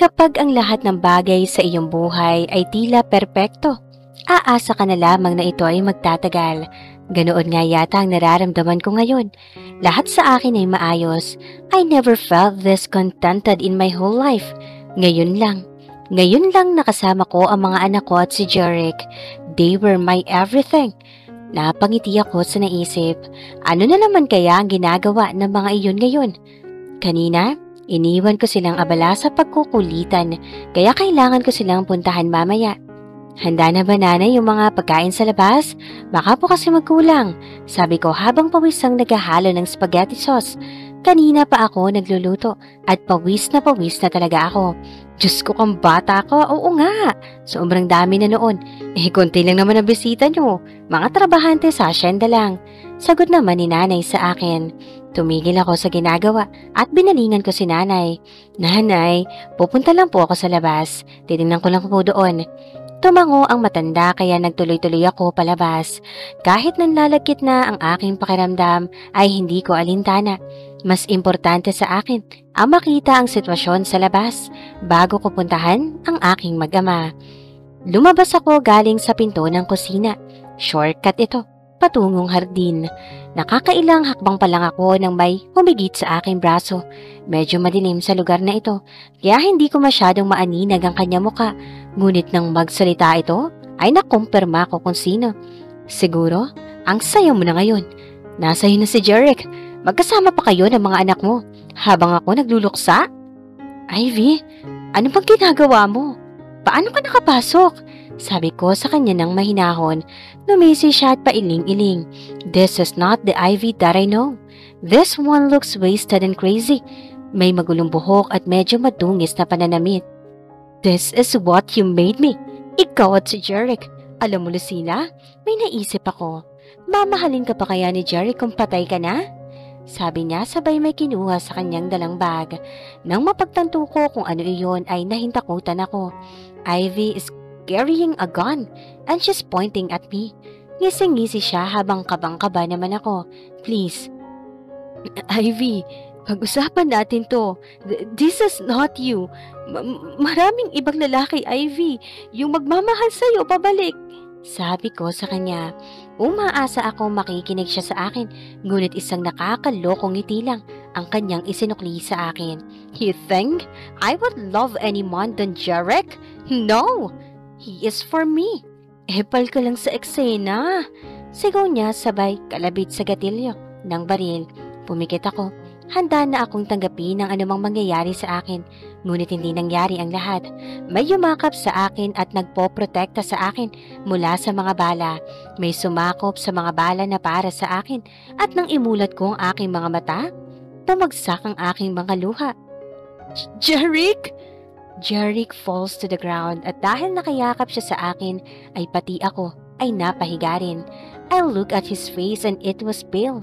Kapag ang lahat ng bagay sa iyong buhay ay tila perpekto, aasa ka na lamang na ito ay magtatagal. Ganoon nga yata ang nararamdaman ko ngayon. Lahat sa akin ay maayos. I never felt this contented in my whole life. Ngayon lang. Ngayon lang nakasama ko ang mga anak ko at si Jeric. They were my everything. Napangiti ako sa naisip. Ano na naman kaya ang ginagawa ng mga iyon ngayon? Kanina, iniwan ko silang abala sa pagkukulitan, kaya kailangan ko silang puntahan mamaya. Handa na ba nanay yung mga pagkain sa labas? Baka po kasi magkulang, sabi ko habang pawisang naghahalo ng spaghetti sauce. Kanina pa ako nagluluto at pawis na talaga ako. Diyos ko kang bata ko, oo nga. Sobrang dami na noon. Konti lang naman ang bisita nyo. Mga trabahante sa asyenda lang. Sagot naman ni nanay sa akin. Tumigil ako sa ginagawa at binalingan ko si nanay. Nanay, pupunta lang po ako sa labas. Titingnan ko lang po doon. Tumango ang matanda kaya nagtuloy-tuloy ako palabas. Kahit nanlalagkit na ang aking pakiramdam ay hindi ko alintana. Mas importante sa akin ang makita ang sitwasyon sa labas bago ko puntahan ang aking mag-ama. Lumabas ako galing sa pinto ng kusina. Shortcut ito, patungong hardin. Nakakailang hakbang pa lang ako nang may humigit sa aking braso. Medyo madilim sa lugar na ito, kaya hindi ko masyadong maaninag ang kanya muka. Ngunit nang magsalita ito, ay nakumpirma ko kung sino. Siguro, ang sayo mo na ngayon. Nasa'yo na si Jeric. Magkasama pa kayo ng mga anak mo habang ako nagluluksa? Ivy, ano bang ginagawa mo? Paano ka nakapasok? Sabi ko sa kanya ng mahinahon. Numisi siya at pailing-iling. This is not the Ivy that I know. This one looks wasted and crazy. May magulong buhok at medyo madungis na pananamit. This is what you made me. Ikaw at si Jeric. Alam mo, Lucina, may naisip ako. Mamahalin ka pa kaya ni Jeric kung patay ka na? Sabi niya sabay may kinuha sa kanyang dalang bag. Nang mapagtanto ko kung ano iyon ay nahintakutan ako. Ivy is carrying a gun and she's pointing at me. Ngising-ngisi siya habang kabang-kaba naman ako. Please, Ivy, pag-usapan natin to. This is not you. Maraming ibang lalaki, Ivy. Yung magmamahal sa'yo pabalik. Sabi ko sa kanya. Umaasa ako makikinig siya sa akin, ngunit isang nakakalokong ngiti lang ang kanyang isinukli sa akin. You think I would love any man than Jeric? No! He is for me. Epal ka lang sa eksena. Sigaw niya sabay kalabit sa gatilyo ng baril. Pumikit ako. Handa na akong tanggapin ang anumang mangyayari sa akin, ngunit hindi nangyari ang lahat. May yumakap sa akin at nagpoprotekta sa akin mula sa mga bala. May sumakop sa mga bala na para sa akin at nang imulat ko ang aking mga mata, tumagsak ang aking mga luha. Jeric! Jeric falls to the ground at dahil nakayakap siya sa akin ay pati ako ay napahiga rin. I look at his face and it was pale.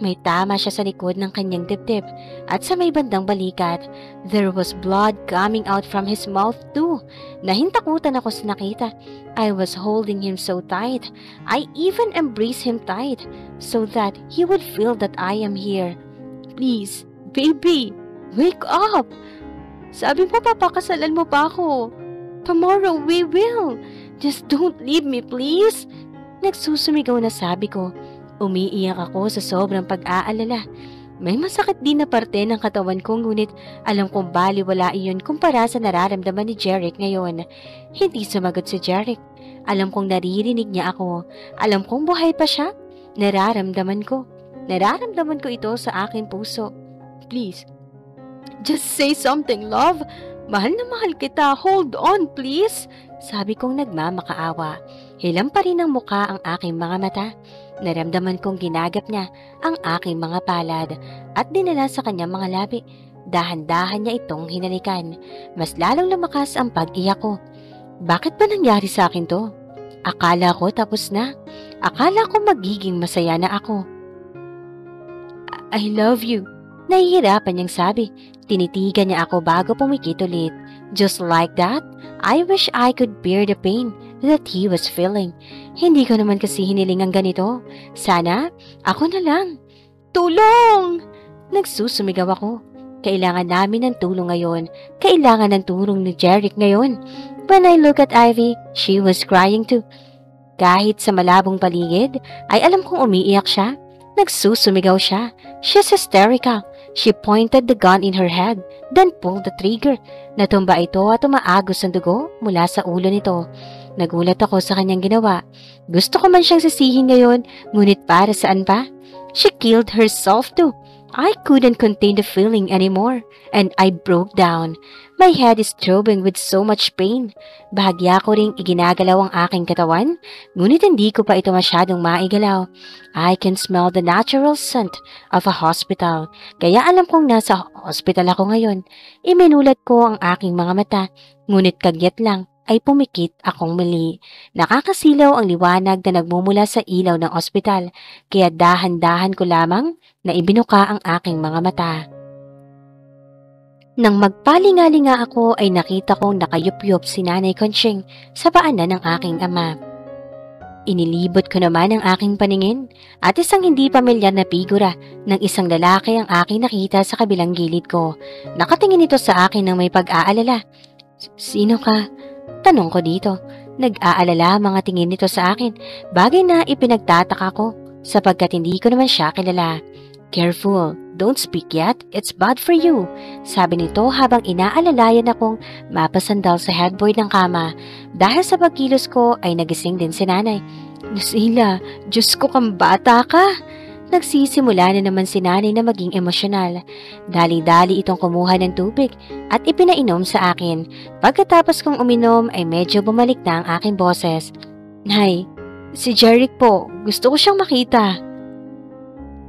May tama siya sa likod ng kanyang dibdib at sa may bandang balikat, there was blood coming out from his mouth too. Nahintakutan ako sa nakita. I was holding him so tight. I even embraced him tight so that he would feel that I am here. Please, baby, wake up! Sabi mo papakasalan mo pa ako. Tomorrow we will. Just don't leave me, please. Nagsusumigaw na sabi ko. Umiiyak ako sa sobrang pag-aalala. May masakit din na parte ng katawan ko ngunit alam kong baliwala iyon kumpara sa nararamdaman ni Jeric ngayon. Hindi sumagot si Jeric. Alam kong naririnig niya ako. Alam kong buhay pa siya. Nararamdaman ko. Nararamdaman ko ito sa aking puso. Please, just say something, love. Mahal na mahal kita. Hold on, please. Sabi kong nagmamakaawa. Hilam pa rin ang muka ang aking mga mata. Naramdaman kong ginagap niya ang aking mga palad at dinala sa kanyang mga labi. Dahan-dahan niya itong hinalikan. Mas lalong lumakas ang pag-iyak ko. Bakit ba nangyari sa akin to? Akala ko tapos na. Akala ko magiging masaya na ako. I love you. Nahihirapan niyang sabi. Tinitigan niya ako bago pumikit ulit. Just like that, I wish I could bear the pain that he was feeling. Hindi ko naman kasi hiniling ang ganito. Sana, ako na lang. Tulong! Nagsusumigaw ako. Kailangan namin ng tulong ngayon. Kailangan ng tulong ni Jeric ngayon. When I look at Ivy, she was crying too. Kahit sa malabong paligid, ay alam kong umiiyak siya. Nagsusumigaw siya. She's hysterical. She pointed the gun in her head, then pulled the trigger. Natumba ito at umaagos ang dugo mula sa ulo nito. Nagulat ako sa kanyang ginawa. Gusto ko man siyang sisihin ngayon, ngunit para saan pa? She killed herself too. I couldn't contain the feeling anymore, and I broke down. My head is throbbing with so much pain. Bahagya ko ring iginagalaw ang aking katawan, ngunit hindi ko pa ito masyadong maigalaw. I can smell the natural scent of a hospital, kaya alam kong nasa hospital ako ngayon. Iminulat ko ang aking mga mata, ngunit kagyat lang ay pumikit akong muli. Nakakasilaw ang liwanag na nagmumula sa ilaw ng ospital, kaya dahan-dahan ko lamang na ibinuka ang aking mga mata. Nang magpalingalinga ako ay nakita kong nakayup-yup si Nanay Conching sa paanan ng aking ama. Inilibot ko naman ang aking paningin at isang hindi pamilyar na figura ng isang lalaki ang aking nakita sa kabilang gilid ko. Nakatingin ito sa akin ng may pag-aalala. Sino ka? Tanong ko dito. Nag-aalala mga tingin nito sa akin, bagay na ipinagtataka ko sapagkat hindi ko naman siya kilala. Careful, don't speak yet, it's bad for you, sabi nito habang inaalalayan akong mapasandal sa headboard ng kama. Dahil sa pagkilos ko ay nagising din si Nanay. Lucila, Diyos ko kang bata ka! Nagsisimula na naman si Nanay na maging emosyonal. Dali-dali itong kumuha ng tubig at ipinainom sa akin. Pagkatapos kong uminom ay medyo bumalik na ang aking boses. Nay, si Jeric po, gusto ko siyang makita.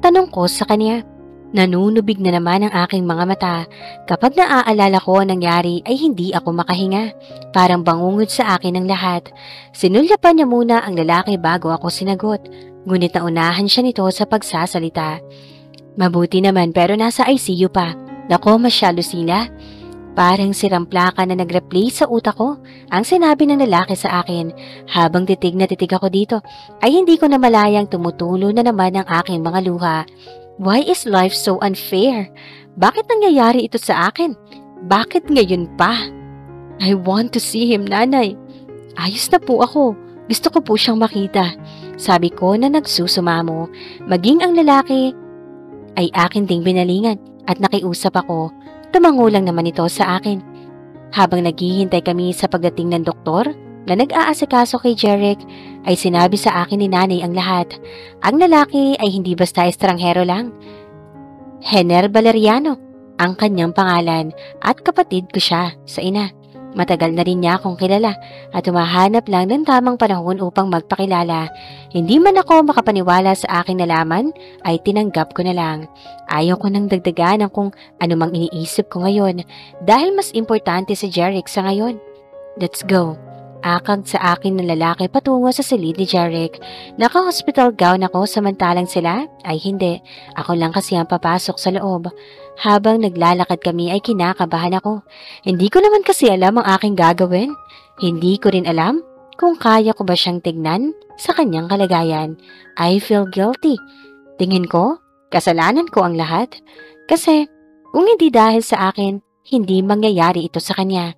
Tanong ko sa kanya. Nanunubig na naman ang aking mga mata. Kapag naaalala ko ang nangyari ay hindi ako makahinga. Parang bangungod sa akin ang lahat. Sinulyapan niya muna ang lalaki bago ako sinagot. Ngunit naunahan siya nito sa pagsasalita. Mabuti naman pero nasa ICU pa. Nakoma siya, Lucila. Parang sirang plaka na nag-replay sa utak ko ang sinabi ng lalaki sa akin. Habang titig na titig ako dito ay hindi ko na malayang tumutulo na naman ang aking mga luha. Why is life so unfair? Bakit nangyayari ito sa akin? Bakit ngayon pa? I want to see him, Nanay. Ayos na po ako. Gusto ko po siyang makita. Sabi ko na nagsusumamo. Maging ang lalaki ay akin ding binalingan at nakiusap ako. Tumango lang naman ito sa akin. Habang naghihintay kami sa pagdating ng doktor na nag-aasikaso kay Jeric, ay sinabi sa akin ni Nanay ang lahat. Ang lalaki ay hindi basta estranghero lang. Henner Valeriano ang kanyang pangalan at kapatid ko siya sa ina. Matagal na rin niya akong kilala at humahanap lang ng tamang panahon upang magpakilala. Hindi man ako makapaniwala sa aking nalaman ay tinanggap ko na lang. Ayaw ko nang dagdagan ang kung anumang iniisip ko ngayon dahil mas importante si Jeric sa ngayon. Let's go. Akag sa akin ng lalaki patungo sa silid ni Jeric. Naka-hospital gown ako samantalang sila ay hindi. Ako lang kasi ang papasok sa loob. Habang naglalakad kami ay kinakabahan ako. Hindi ko naman kasi alam ang aking gagawin. Hindi ko rin alam kung kaya ko ba siyang tignan sa kanyang kalagayan. I feel guilty. Tingin ko, kasalanan ko ang lahat. Kasi kung hindi dahil sa akin, hindi mangyayari ito sa kanya.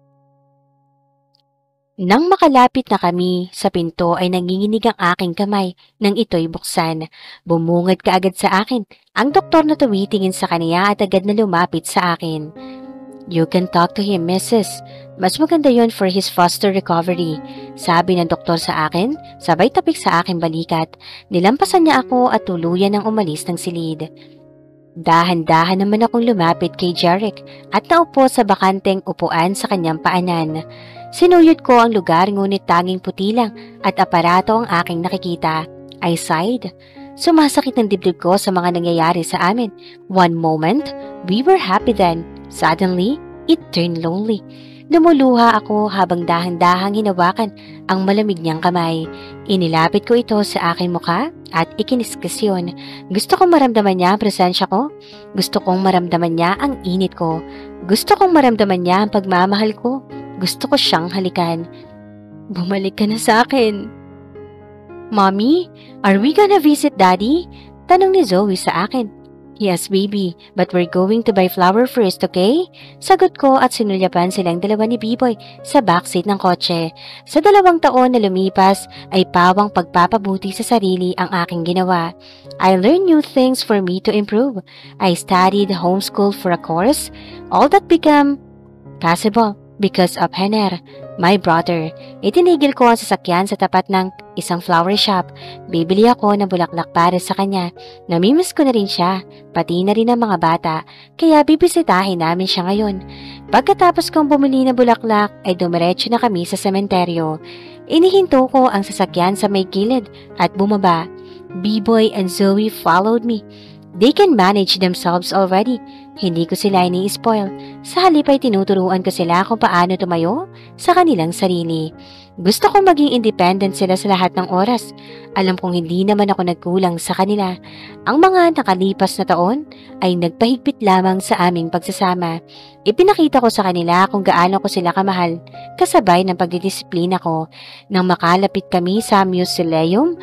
Nang makalapit na kami sa pinto ay nanginginig ang aking kamay nang ito'y buksan. Bumungad kaagad sa akin ang doktor na tumitingin sa kanya at agad na lumapit sa akin. You can talk to him, Mrs. Mas maganda yon for his faster recovery. Sabi ng doktor sa akin, sabay tapik sa aking balikat. Nilampasan niya ako at tuluyan ng umalis ng silid. Dahan-dahan naman akong lumapit kay Jeric at naupo sa bakanteng upuan sa kanyang paanan. Sinuyod ko ang lugar ngunit tanging puti lang at aparato ang aking nakikita. I sighed. Sumasakit ang dibdib ko sa mga nangyayari sa amin. One moment, we were happy then. Suddenly, it turned lonely. Lumuluha ako habang dahan-dahang hinawakan ang malamig niyang kamay. Inilapit ko ito sa aking mukha at ikiniskis yun. Gusto kong maramdaman niya ang presensya ko. Gusto kong maramdaman niya ang init ko. Gusto kong maramdaman niya ang pagmamahal ko. Gusto ko siyang halikan. Bumalik ka na sa akin. Mommy, are we gonna visit Daddy? Tanong ni Zoe sa akin. Yes, baby, but we're going to buy flower first, okay? Sagot ko at sinulyapan silang dalawa ni Biboy sa backseat ng kotse. Sa 2 taon na lumipas ay pawang pagpapabuti sa sarili ang aking ginawa. I learned new things for me to improve. I studied homeschool for a course. All that became possible because of Henner, my brother. Itinigil ko ang sasakyan sa tapat ng isang flower shop. Bibili ako ng bulaklak para sa kanya. Namimiss ko na rin siya, pati na rin ang mga bata, kaya bibisitahin namin siya ngayon. Pagkatapos kong bumili ng bulaklak, ay dumiretso na kami sa sementeryo. Inihinto ko ang sasakyan sa may gilid at bumaba. B-Boy and Zoe followed me. They can manage themselves already. Hindi ko sila ini-spoil. Sa halip ay tinuturuan ko sila kung paano tumayo sa kanilang sarili. Gusto kong maging independent sila sa lahat ng oras. Alam kong hindi naman ako nagkulang sa kanila. Ang mga nakalipas na taon ay nagpahigpit lamang sa aming pagsasama. Ipinakita ko sa kanila kung gaano ko sila kamahal, kasabay ng pagdidisiplina ko. Nang makalapit kami sa Mausoleum,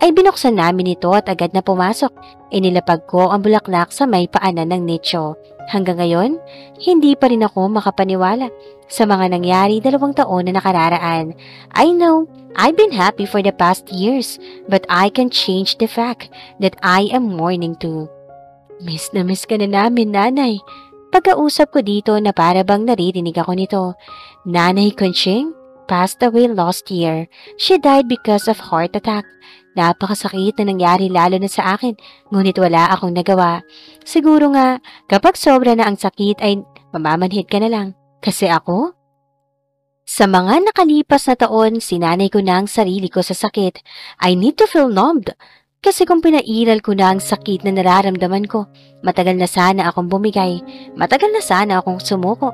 ay binuksan namin ito at agad na pumasok. Inilapag ko ang bulaklak sa may paanan ng nicho. Hanggang ngayon, hindi pa rin ako makapaniwala sa mga nangyari 2 taon na nakararaan. I know, I've been happy for the past years, but I can change the fact that I am mourning too. Miss na miss ka na namin, nanay. Pagkausap ko dito na para bang naririnig ako nito. Nanay Conching passed away last year. She died because of heart attack. Napakasakit na nangyari lalo na sa akin, ngunit wala akong nagawa. Siguro nga, kapag sobra na ang sakit ay mamamanhid ka na lang. Kasi ako? Sa mga nakalipas na taon, sinanay ko na ang sarili ko sa sakit. I need to feel numbed. Kasi kung pinairal ko na ang sakit na nararamdaman ko, matagal na sana akong bumigay. Matagal na sana akong sumuko.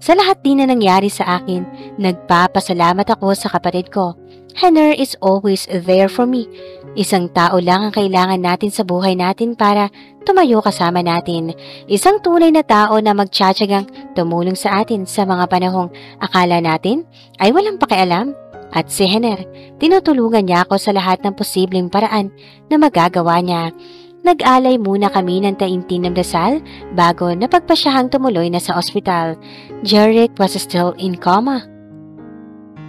Sa lahat din na nangyari sa akin, nagpapasalamat ako sa kapatid ko. Henner is always there for me. Isang tao lang ang kailangan natin sa buhay natin para tumayo kasama natin. Isang tunay na tao na magtsatsagang tumulong sa atin sa mga panahong akala natin ay walang pakialam. At si Henner, tinutulungan niya ako sa lahat ng posibleng paraan na magagawa niya. Nag-alay muna kami ng taimtim ng dasal bago napagpasyahang tumuloy na sa ospital. Jeric was still in coma.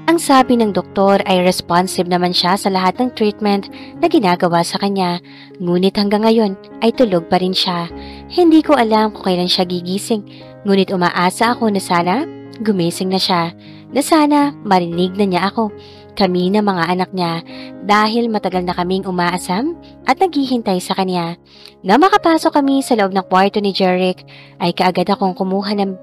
Ang sabi ng doktor ay responsive naman siya sa lahat ng treatment na ginagawa sa kanya, ngunit hanggang ngayon ay tulog pa rin siya. Hindi ko alam kung kailan siya gigising, ngunit umaasa ako na sana gumising na siya, na sana marinig na niya ako, kami na mga anak niya, dahil matagal na kaming umaasam at naghihintay sa kanya. Na makapasok kami sa loob ng kwarto ni Jeric, ay kaagad akong kumuha ng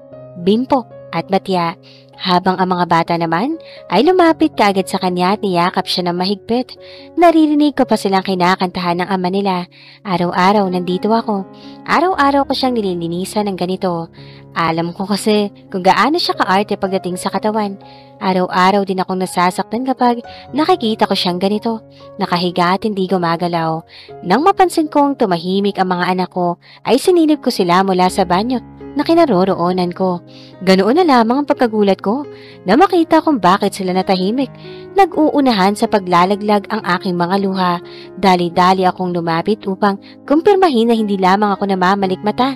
bimpo at batya, habang ang mga bata naman ay lumapit kaagad sa kanya at niyakap siya ng mahigpit. Naririnig ko pa silang kinakantahan ng ama nila. Araw-araw nandito ako. Araw-araw ko siyang nililinisan ng ganito. Alam ko kasi kung gaano siya kaarte pagdating sa katawan. Araw-araw din akong nasasaktan kapag nakikita ko siyang ganito, nakahiga at hindi gumagalaw. Nang mapansin kong tumahimik ang mga anak ko, ay sinilip ko sila mula sa banyo na kinaroroonan ko. Ganoon na lamang ang pagkagulat ko na makita kung bakit sila natahimik. Nag-uunahan sa paglalaglag ang aking mga luha. Dali-dali akong lumapit upang kumpirmahin na hindi lamang ako namamalikmata.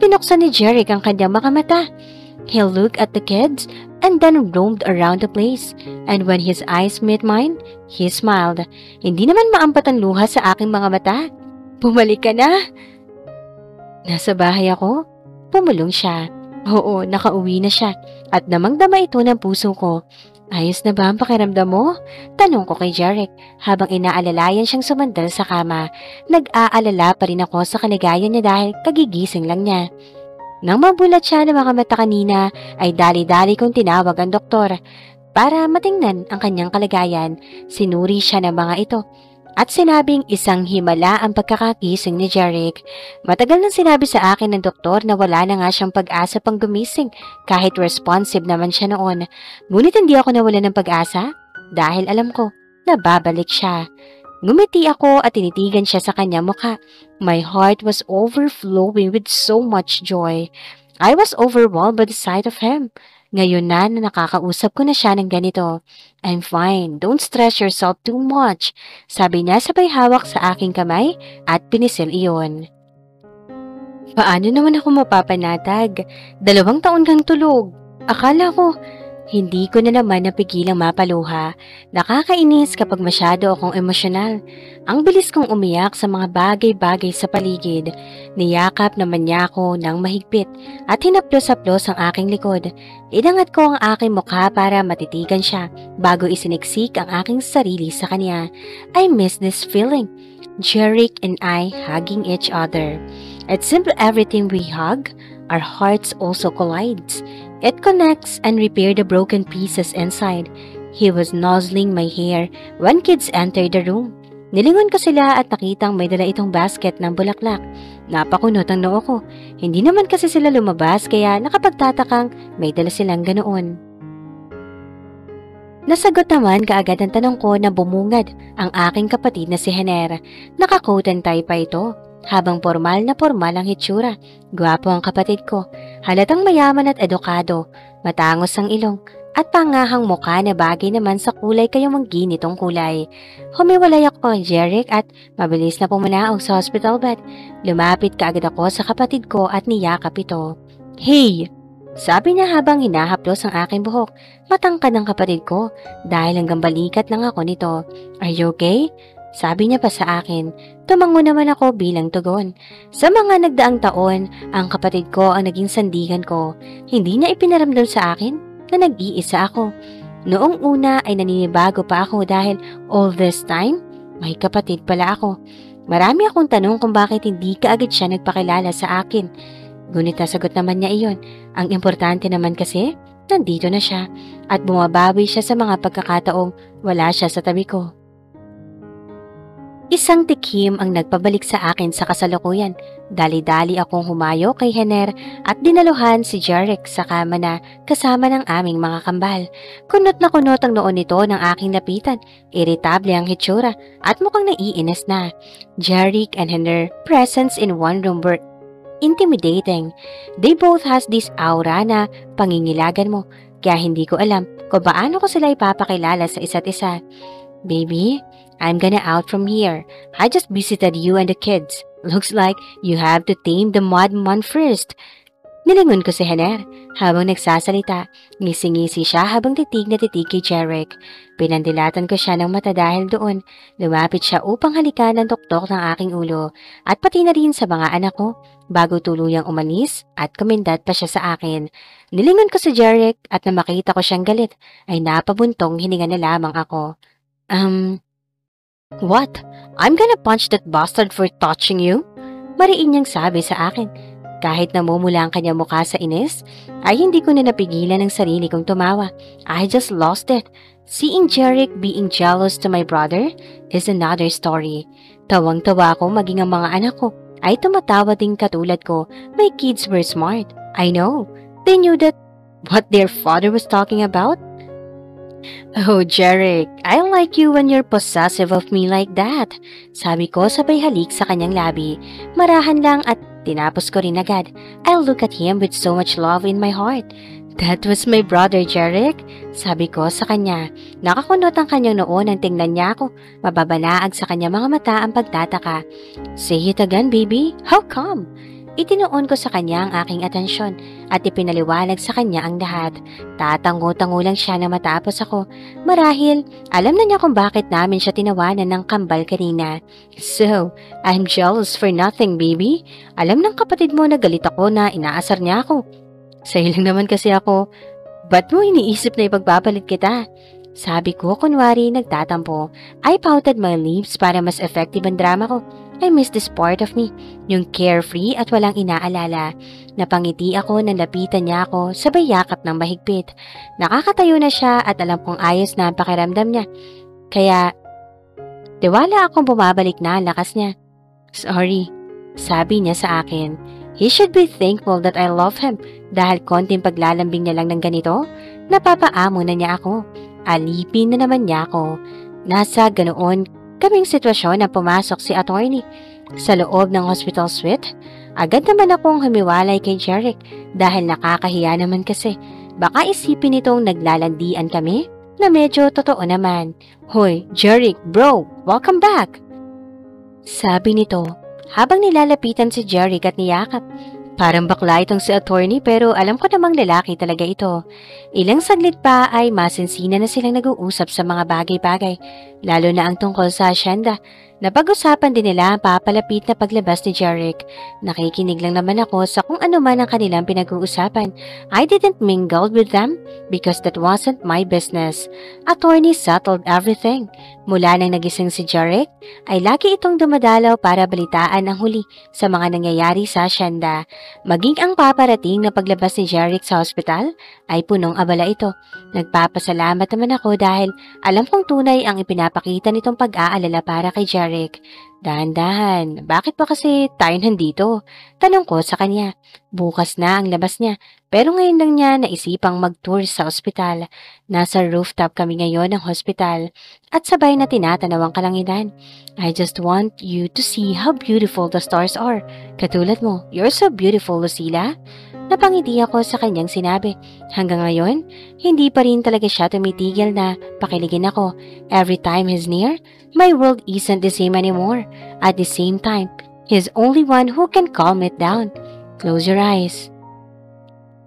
Pinuksan ni Jeric ang kanyang mga mata. He looked at the kids and then roamed around the place. And when his eyes met mine, he smiled. Hindi naman maampat ang luha sa aking mga mata. Bumalik ka na? Nasa bahay ako? Pumulong siya. Oo, nakauwi na siya. At damang-dama ito ng puso ko. Ayos na ba ang pakiramdam mo? Tanong ko kay Jeric habang inaalalayan siyang sumandal sa kama. Nag-aalala pa rin ako sa kalagayan niya dahil kagigising lang niya. Nang mabulat siya ng mga mata kanina, ay dali-dali kong tinawag ang doktor para matingnan ang kanyang kalagayan. Sinuri siya ng mga ito at sinabing isang himala ang pagkakagising ni Jeric. Matagal nang sinabi sa akin ng doktor na wala na nga siyang pag-asa pang gumising kahit responsive naman siya noon. Ngunit hindi ako nawalan ng pag-asa dahil alam ko na babalik siya. Ngumiti ako at tinitigan siya sa kanyang mukha. My heart was overflowing with so much joy. I was overwhelmed by the sight of him. Ngayon na nakakausap ko na siya ng ganito. I'm fine, don't stress yourself too much. Sabi niya sabay hawak sa aking kamay at pinisil iyon. Paano naman ako mapapanatag? 2 taon kang tulog. Akala ko, hindi ko na naman napigilang mapaluha. Nakakainis kapag masyado akong emosyonal. Ang bilis kong umiyak sa mga bagay-bagay sa paligid. Niyakap naman niya ako ng mahigpit at hinaplos-haplos ang aking likod. Inangat ko ang aking mukha para matitigan siya bago isiniksik ang aking sarili sa kanya. I miss this feeling. Jeric and I hugging each other. It's simple everything we hug, our hearts also collides. It connects and repair the broken pieces inside. He was nuzzling my hair when kids entered the room. Nilingon ko sila at nakitang may dala itong basket ng bulaklak. Napakunot ang noo ko. Hindi naman kasi sila lumabas kaya nakapagtatakang may dala silang ganoon. Nasagot naman kaagad ang tanong ko na bumungad ang aking kapatid na si Hener. Naka-coat and tie pa ito. Habang formal ang hitsura. Gwapo ang kapatid ko. Halatang mayaman at edukado. Matangos ang ilong. At pangahang mukha na bagay naman sa kulay kayumanggi nitong kulay. Humiwalay ako kay Jeric at mabilis na pumanaog sa hospital bed. Lumapit kaagad ako sa kapatid ko at niyakap ito. Hey! Sabi niya habang hinahaplos ang aking buhok. Matangkad ang kapatid ko dahil hanggang balikat lang ako nito. Are you okay? Sabi niya pa sa akin. Tumango naman ako bilang tugon. Sa mga nagdaang taon, ang kapatid ko ang naging sandigan ko. Hindi niya ipinaramdam sa akin na nag-iisa ako. Noong una ay naninibago pa ako dahil all this time, may kapatid pala ako. Marami akong tanong kung bakit hindi kaagad siya nagpakilala sa akin. Ngunit nasagot naman niya iyon. Ang importante naman kasi, nandito na siya at bumabawi siya sa mga pagkakataong wala siya sa tabi ko. Isang tikim ang nagpabalik sa akin sa kasalukuyan. Dali-dali akong humayo kay Hener at dinaluhan si Jeric sa kama na kasama ng aming mga kambal. Kunot na kunot ang noon nito ng aking lapitan. Iritable ang hitsura at mukhang naiinis na. Jeric and Hener presence in one room were intimidating. They both has this aura na pangingilagan mo. Kaya hindi ko alam kung paano ko sila ipapakilala sa isa't isa. Baby, I'm gonna out from here. I just visited you and the kids. Looks like you have to tame the madman first. Nilingon ko si Hener habang nagsasalita. Ngisi-ngisi siya habang titig na titig kay Jeric. Pinandilatan ko siya ng mata dahil doon. Lumapit siya upang halikan ang tuktok ng aking ulo at pati na rin sa mga anak ko bago tuluyang umalis at kumindat pa siya sa akin. Nilingon ko si Jeric at na makita ko siyang galit ay napabuntong hininga na lamang ako. What? I'm gonna punch that bastard for touching you? Mariin niyang sabi sa akin. Kahit namumula ang kanyang mukha sa inis, ay hindi ko na napigilan ang sarili kong tumawa. I just lost it. Seeing Jeric being jealous to my brother is another story. Tawang-tawa ako maging ang mga anak ko ay tumatawa din katulad ko. My kids were smart. I know. They knew that what their father was talking about. Oh, Jeric, I like you when you're possessive of me like that. Sabi ko sabay halik sa kanyang labi. Marahan lang at tinapos ko rin agad. I look at him with so much love in my heart. That was my brother, Jeric. Sabi ko sa kanya. Nakakunot ang kanyang noon nang tingnan niya ako. Mababalaag sa kanya mga mata ang pagtataka. Say it again, baby. How come? Itinuon ko sa kanya ang aking atensyon at ipinaliwanag sa kanya ang lahat. Tatango-tango lang siya na matapos ako. Marahil, alam na niya kung bakit namin siya tinawanan ng kambal kanina. So, I'm jealous for nothing, baby. Alam ng kapatid mo na galit ako na inaasar niya ako. Sa'yo lang naman kasi ako. Ba't mo iniisip na ipagpapalit kita? Sabi ko, kunwari nagtatampo. I pouted my lips para mas effective ang drama ko. I miss this part of me, yung carefree at walang inaalala. Napangiti ako nang lapitan niya ako, sabay yakap ng mahigpit. Nakakatayo na siya at alam kong ayos na ang pakiramdam niya. Kaya, tiwala akong bumabalik na ang lakas niya. Sorry, sabi niya sa akin. He should be thankful that I love him dahil konting paglalambing niya lang ng ganito, napapaamo na niya ako. Alipin na naman niya ako. Nasa ganoon kaming sitwasyon na pumasok si attorney sa loob ng hospital suite. Agad naman akong humiwalay kay Jeric dahil nakakahiya naman kasi. Baka isipin nitong naglalandian kami na medyo totoo naman. Hoy, Jeric, bro, welcome back! Sabi nito habang nilalapitan si Jeric at niyakap. Parang bakla itong si attorney pero alam ko namang lalaki talaga ito. Ilang saglit pa ay masinsina na silang nag-uusap sa mga bagay-bagay, lalo na ang tungkol sa asyenda. Napag-usapan din nila ang papalapit na paglabas ni Jeric. Nakikinig lang naman ako sa kung ano man ang kanilang pinag-uusapan. I didn't mingle with them because that wasn't my business. Attorney settled everything. Mula nang nagising si Jeric, ay lagi itong dumadalaw para balitaan ang huli sa mga nangyayari sa asyenda. Maging ang paparating na paglabas ni Jeric sa hospital ay punong abala ito. Nagpapasalamat naman ako dahil alam kong tunay ang ipinapakita nitong pag-aalala para kay Jeric. Dahan-dahan, bakit pa kasi tayo nandito? Tanong ko sa kanya. Bukas na ang labas niya, pero ngayon lang niya naisipang mag-tour sa ospital. Nasa rooftop kami ngayon ng hospital at sabay na tinatanaw ang kalangitan. I just want you to see how beautiful the stars are. Katulad mo, you're so beautiful, Lucila. Napangiti ako sa kanyang sinabi. Hanggang ngayon, hindi pa rin talaga siya tumitigil na pakiligin ako. Every time he's near, my world isn't the same anymore. At the same time, he's only one who can calm it down. Close your eyes.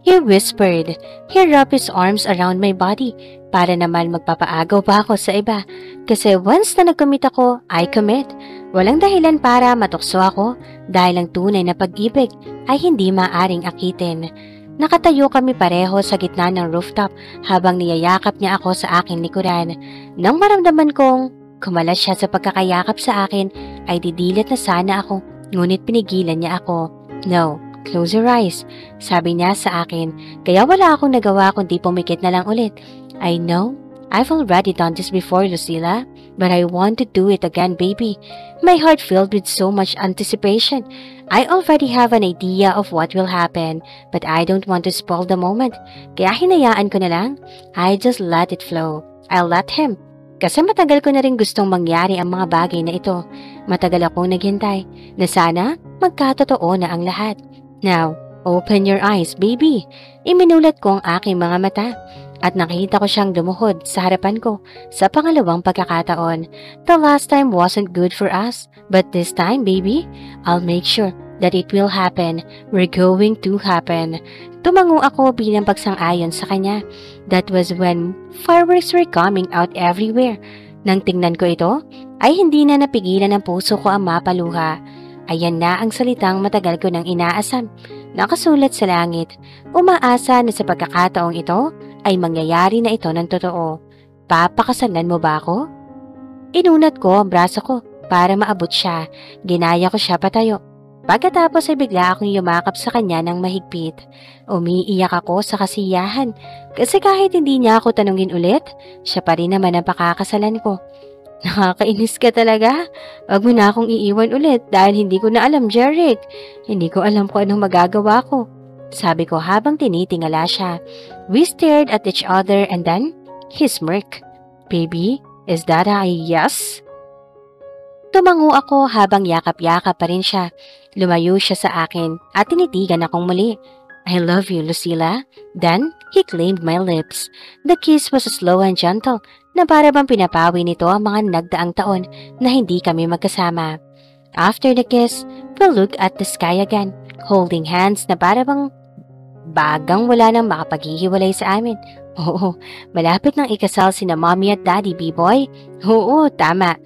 He whispered. He wrapped his arms around my body para naman magpapaagaw pa ako sa iba. Kasi once na nag-commit ako, I commit. Walang dahilan para matukso ako dahil ang tunay na pag-ibig ay hindi maaring akitin. Nakatayo kami pareho sa gitna ng rooftop habang niyayakap niya ako sa aking likuran. Nang maramdaman kong kumalas siya sa pagkakayakap sa akin, ay didilit na sana ako, ngunit pinigilan niya ako. No, close your eyes, sabi niya sa akin, kaya wala akong nagawa kundi pumikit na lang ulit. I know, I've already done this before, Lucila, but I want to do it again, baby. My heart filled with so much anticipation. I already have an idea of what will happen, but I don't want to spoil the moment. Kaya hinayaan ko na lang. I just let it flow. I'll let him. Kasi matagal ko na rin gustong mangyari ang mga bagay na ito. Matagal akong naghintay na sana magkatotoo na ang lahat. Now, open your eyes, baby. Iminulat ko ang aking mga mata. At nakita ko siyang lumuhod sa harapan ko sa pangalawang pagkakataon. The last time wasn't good for us, but this time, baby, I'll make sure that it will happen. We're going to happen. Tumango ako bilang pagsang-ayon sa kanya. That was when fireworks were coming out everywhere. Nang tingnan ko ito, ay hindi na napigilan ng puso ko ang mapaluha. Ayan na ang salitang matagal ko nang inaasam. Nakasulat sa langit. Umaasa na sa pagkakataong ito, ay mangyayari na ito ng totoo. Papakasalan mo ba ako? Inunat ko ang braso ko para maabot siya. Ginaya ko siya patayo. Pagkatapos ay bigla akong yumakap sa kanya ng mahigpit. Umiiyak ako sa kasiyahan kasi kahit hindi niya ako tanungin ulit, siya pa rin naman ang pakakasalan ko. Nakakainis ka talaga. Wag mo na akong iiwan ulit dahil hindi ko na alam, Jeric. Hindi ko alam kung anong magagawa ko. Sabi ko habang tinitingala siya. We stared at each other and then he smirked. Baby, is that a yes? Tumango ako habang yakap-yakap pa rin siya. Lumayo siya sa akin at tinitigan akong muli. I love you, Lucila. Then, he claimed my lips. The kiss was slow and gentle na para bang pinapawi nito ang mga nagdaang taon na hindi kami magkasama. After the kiss, we looked at the sky again, holding hands na para bang bagang wala nang makapaghihiwalay sa amin. Oo, malapit nang ikasal sina mommy at daddy, B-boy. Oo, tama.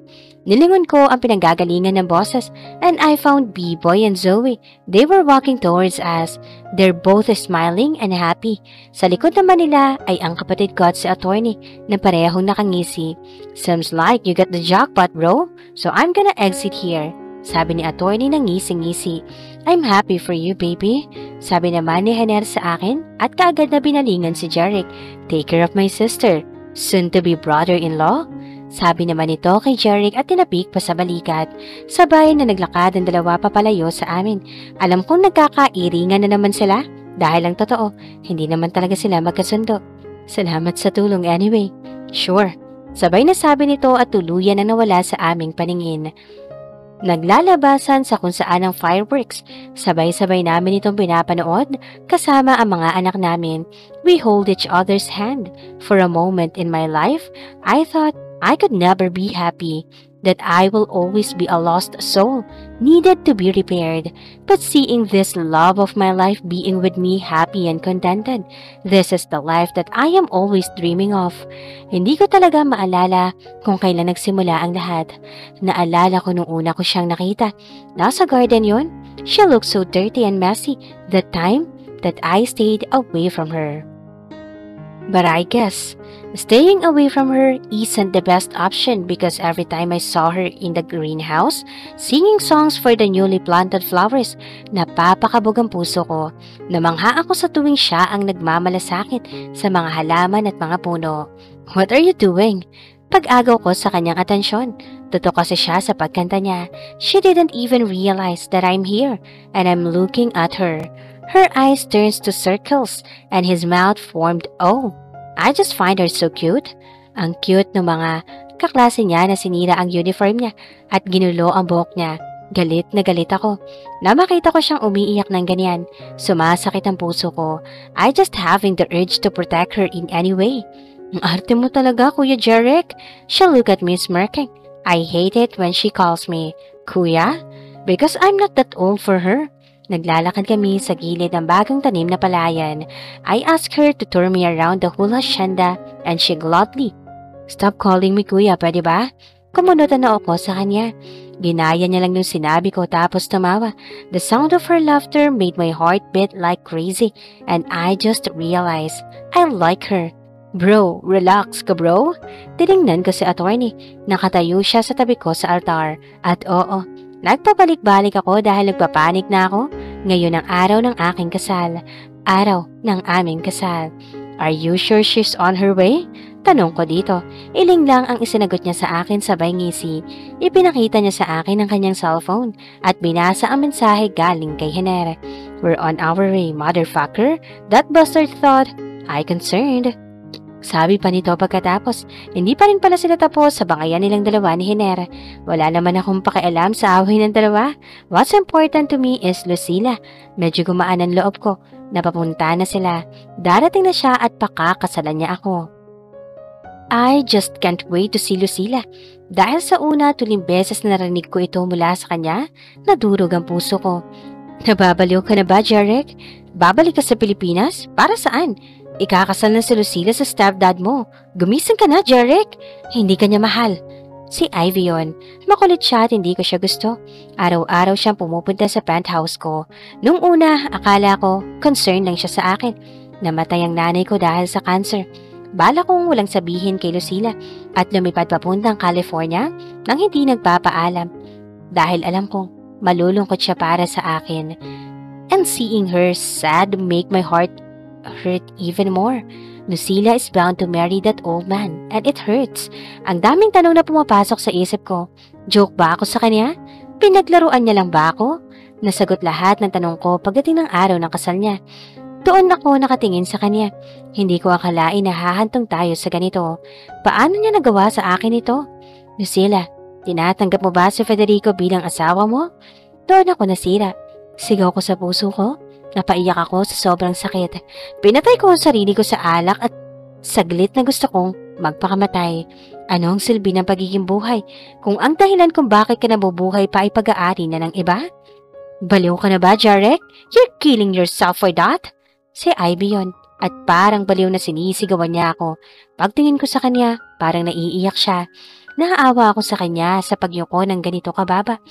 Nilingon ko ang pinanggagalingan ng boses and I found B-boy and Zoe. They were walking towards us. They're both smiling and happy. Sa likod naman nila ay ang kapatid ko at si attorney na parehong nakangisi. Seems like you got the jackpot, bro. So I'm gonna exit here. Sabi ni attorney na ngisi-ngisi. I'm happy for you, baby. Sabi naman ni Haner sa akin at kaagad na binalingan si Jeric. Take care of my sister. Soon to be brother-in-law. Sabi naman nito kay Jeric at tinapik pa sa balikat. Sabay na naglakad ang dalawa papalayo sa amin. Alam kong nagkakairingan na naman sila. Dahil ang totoo, hindi naman talaga sila magkasundo. Salamat sa tulong anyway. Sure. Sabay na sabi nito at tuluyan na nawala sa aming paningin. Naglalabasan sa kung saan ang fireworks. Sabay-sabay namin itong pinapanood kasama ang mga anak namin. We hold each other's hand. For a moment in my life, I thought I could never be happy. that I will always be a lost soul, needed to be repaired. But seeing this love of my life being with me happy and contented, this is the life that I am always dreaming of. Hindi ko talaga maalala kung kailan nagsimula ang lahat. Naalala ko nung una ko siyang nakita. Nasa garden yon. She looked so dirty and messy the time that I stayed away from her. But I guess staying away from her isn't the best option because every time I saw her in the greenhouse, singing songs for the newly planted flowers, napapakabog ang puso ko. Namangha ako sa tuwing siya ang nagmamalasakit sa mga halaman at mga puno. What are you doing? Pag-agaw ko sa kanyang atensyon. Totoo kasi siya sa pagkanta niya. She didn't even realize that I'm here and I'm looking at her. Her eyes turned to circles and his mouth formed O. I just find her so cute. Ang cute ng mga kaklase niya na sinira ang uniform niya at ginulo ang buhok niya. Galit na galit ako. Na makita ko siyang umiiyak ng ganyan. Sumasakit ang puso ko. I just having the urge to protect her in any way. Ang arte mo talaga, Kuya Jeric. She looked at me smirking. I hate it when she calls me Kuya because I'm not that old for her. Naglalakad kami sa gilid ng bagong tanim na palayan. I asked her to tour me around the whole hacienda and she gladly. Stop calling me Kuya, pwede ba? Kumunutan na ako sa kanya. Ginaya niya lang nung sinabi ko tapos tumawa. The sound of her laughter made my heart beat like crazy and I just realized I like her. Bro, relax ka bro. Tinignan ko si attorney. Nakatayo siya sa tabi ko sa altar. At oo, nagpabalik-balik ako dahil nagpapanik na ako. Ngayon ang araw ng aking kasal. Araw ng aming kasal. Are you sure she's on her way? Tanong ko dito. Iling lang ang isinagot niya sa akin sabay ngisi. Ipinakita niya sa akin ang kanyang cellphone at binasa ang mensahe galing kay Henere. We're on our way, motherfucker. That bastard thought. I concerned. Sabi pa nito pagkatapos, hindi pa rin pala sila tapos sa bangayan nilang dalawa ni Henere. Wala naman akong pakialam sa away ng dalawa. What's important to me is Lucila. Medyo gumaan ang loob ko. Napapunta na sila. Darating na siya at pakakasalan niya ako. I just can't wait to see Lucila. Dahil sa una tuling beses na narinig ko ito mula sa kanya, nadurog ang puso ko. Nababaliw ka na ba, Jeric? Babalik ka sa Pilipinas? Para saan? Ikakasal na si Lucila sa stepdad mo. Gumising ka na, Jeric. Hindi ka niya mahal. Si Ivy yun. Makulit siya at hindi ko siya gusto. Araw-araw siyang pumupunta sa penthouse ko. Nung una, akala ko, concern lang siya sa akin. Namatay ang nanay ko dahil sa cancer. Bala kong walang sabihin kay Lucila at lumipad papuntang California nang hindi nagpapaalam. Dahil alam kong malulungkot siya para sa akin. And seeing her sad make my heart hurt even more. Lucila is bound to marry that old man and it hurts. Ang daming tanong na pumapasok sa isip ko. Joke ba ako sa kanya? Pinaglaruan niya lang ba ako? Nasagot lahat ng tanong ko pagdating ng araw ng kasal niya. Doon ako nakatingin sa kanya. Hindi ko akalain na hahantong tayo sa ganito. Paano niya nagawa sa akin ito? Lucila, tinatanggap mo ba si Federico bilang asawa mo? Doon ako nasira. Sigaw ko sa puso ko. Napaiyak ako sa sobrang sakit. Pinatay ko ang sarili ko sa alak at saglit na gusto kong magpakamatay. Ano ang silbi ng pagiging buhay kung ang dahilan kung bakit ka nabubuhay pa ay pag-aari na ng iba? Baliw ka na ba, Jeric? You're killing yourself for that? Si Ivy yun at parang baliw na sinisigawan niya ako. Pagtingin ko sa kanya, parang naiiyak siya. Naaawa ako sa kanya sa pagyuko ng ganito kababa.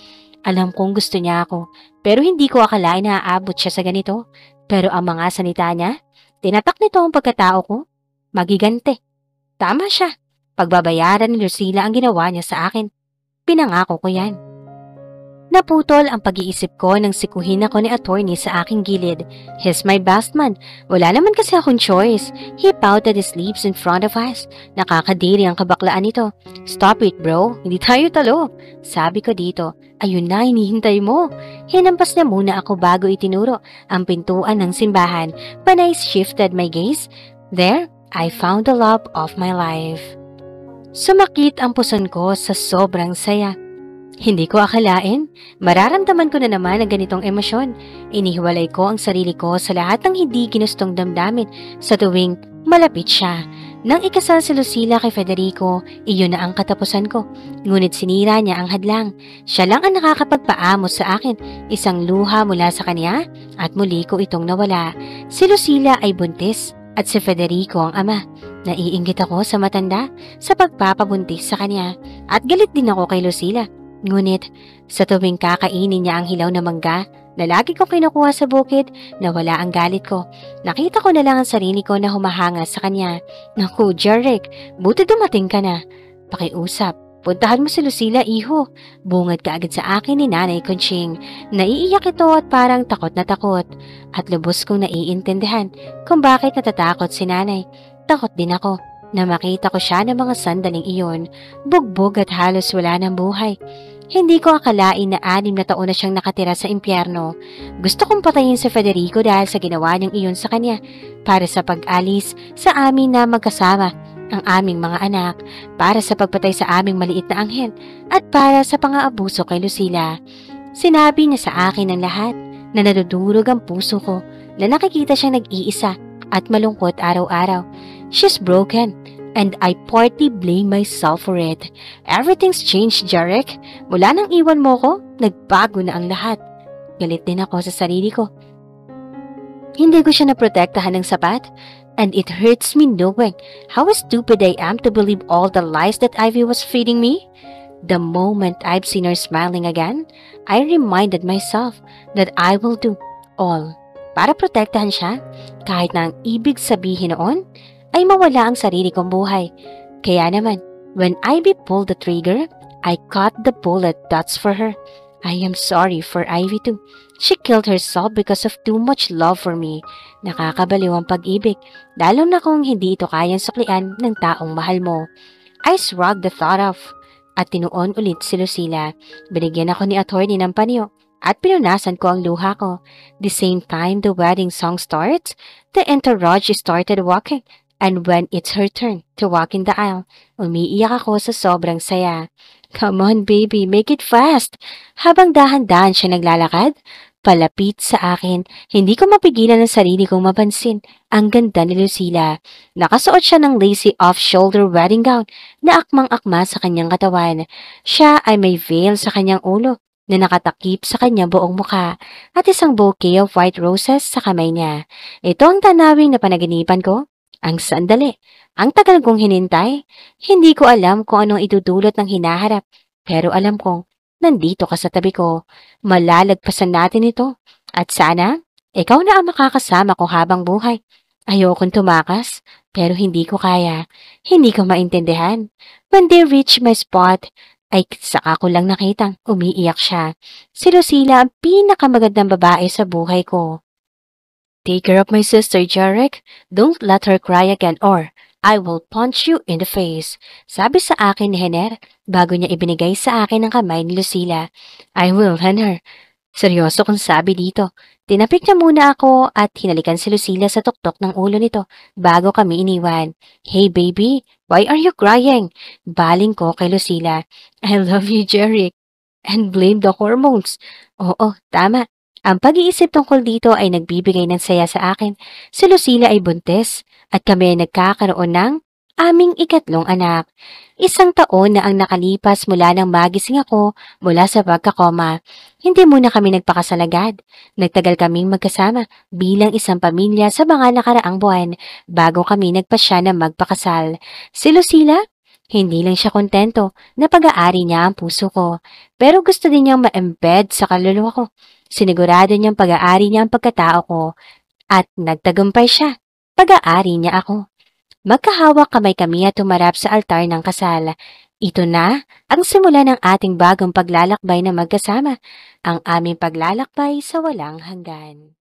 Alam kong gusto niya ako, pero hindi ko akalain na aabot siya sa ganito. Pero ang mga salita niya, tinatak nito ang pagkatao ko. Magigante. Tama siya. Pagbabayaran ni Lucila ang ginawa niya sa akin. Pinangako ko yan. Naputol ang pag-iisip ko nang sikuhin ako ni attorney sa aking gilid. He's my best man. Wala naman kasi akong choice. He pouted his lips in front of us. Nakakadiri ang kabaklaan nito. Stop it, bro. Hindi tayo talo. Sabi ko dito. Ayun na, hinihintay mo. Hinampas niya muna ako bago itinuro ang pintuan ng simbahan. When I shifted my gaze, there, I found the love of my life. Sumakit ang puson ko sa sobrang saya. Hindi ko akalain, mararamdaman ko na naman ang ganitong emosyon. Inihiwalay ko ang sarili ko sa lahat ng hindi ginustong damdamin sa tuwing malapit siya. Nang ikasal si Lucila kay Federico, iyon na ang katapusan ko. Ngunit sinira niya ang hadlang. Siya lang ang nakakapagpaamos sa akin, isang luha mula sa kanya at muli ko itong nawala. Si Lucila ay buntis at si Federico ang ama. Naiinggit ako sa matanda sa pagpapabuntis sa kanya at galit din ako kay Lucila. Ngunit sa tuwing kakainin niya ang hilaw na mangga na lagi kong kinukuha sa bukid, nawala ang galit ko. Nakita ko na lang ang sarili ko na humahanga sa kanya. Naku, Jarek, buti dumating ka na. Pakiusap, puntahan mo si Lucila, iho. Bungad ka agad sa akin ni Nanay Conching. Naiiyak ito at parang takot na takot. At lubos kong naiintindihan kung bakit natatakot si Nanay. Takot din ako na makita ko siya ng mga sandaling iyon. Bugbog at halos wala ng buhay. Hindi ko akalain na 6 na taon na siyang nakatira sa impyerno. Gusto kong patayin si Federico dahil sa ginawa niyang iyon sa kanya para sa pag-alis sa amin na magkasama ang aming mga anak, para sa pagpatay sa aming maliit na anghel at para sa pang-aabuso kay Lucila. Sinabi niya sa akin ang lahat na nadudurog ang puso ko na nakikita siyang nag-iisa at malungkot araw-araw. She's broken. And I partly blame myself for it. Everything's changed, Jarek. Mula nang iwan mo ko, nagbago na ang lahat. Galit din ako sa sarili ko. Hindi ko siya naprotektahan ng sapat. And it hurts me knowing how stupid I am to believe all the lies that Ivy was feeding me. The moment I've seen her smiling again, I reminded myself that I will do all para protektahan siya. Kahit na ang ibig sabihin noon ay mawala ang sarili kong buhay. Kaya naman, when Ivy pulled the trigger, I caught the bullet that's for her. I am sorry for Ivy too. She killed herself because of too much love for me. Nakakabaliw ang pag-ibig, lalo na kung hindi ito kayang suklian ng taong mahal mo. I shrugged the thought off at tinuon ulit si Lucila. Binigyan ako ni attorney ng panyo at pinunasan ko ang luha ko. The same time the wedding song starts, the entourage started walking. And when it's her turn to walk in the aisle, umiiyak ako sa sobrang saya. Come on baby, make it fast! Habang dahan-dahan siya naglalakad, palapit sa akin, hindi ko mapigilan ang sarili kong mapansin. Ang ganda ni Lucila. Nakasuot siya ng lacy off-shoulder wedding gown na akmang-akma sa kanyang katawan. Siya ay may veil sa kanyang ulo na nakatakip sa kanyang buong mukha at isang bouquet of white roses sa kamay niya. Ito ang tanawing na panaginipan ko. Ang sandali. Ang tagal kong hinintay. Hindi ko alam kung anong idudulot ng hinaharap. Pero alam kong nandito ka sa tabi ko. Malalagpasan natin ito. At sana, ikaw na ang makakasama ko habang buhay. Ayokong tumakas, pero hindi ko kaya. Hindi ko maintindihan. When they reach my spot, ay saka ko lang nakitang umiiyak siya. Si Lucila ang pinakamagandang babae sa buhay ko. Take care of my sister, Jarek. Don't let her cry again or I will punch you in the face. Sabi sa akin ni Henner bago niya ibinigay sa akin ang kamay ni Lucila. I will, Henner. Seryoso kung sabi dito. Tinapik niya muna ako at hinalikan si Lucila sa tuktok ng ulo nito bago kami iniwan. Hey baby, why are you crying? Baling ko kay Lucila. I love you, Jarek. And blame the hormones. Oo, tama. Ang pag-iisip tungkol dito ay nagbibigay ng saya sa akin. Si Lucila ay buntis at kami ay nagkakaroon ng aming ikatlong anak. 1 taon na ang nakalipas mula nang magising ako mula sa pagkakoma. Hindi muna kami nagpakasal agad. Nagtagal kaming magkasama bilang isang pamilya sa mga nakaraang buwan bago kami nagpasya na magpakasal. Si Lucila, hindi lang siya kontento na pag-aari niya ang puso ko, pero gusto din niyang ma-embed sa kaluluwa ko. Sinigurado niyang pag-aari niya ang pagkatao ko at nagtagumpay siya. Pag-aari niya ako. Magkahawak kamay kami at tumarap sa altar ng kasal. Ito na ang simula ng ating bagong paglalakbay na magkasama, ang aming paglalakbay sa walang hanggan.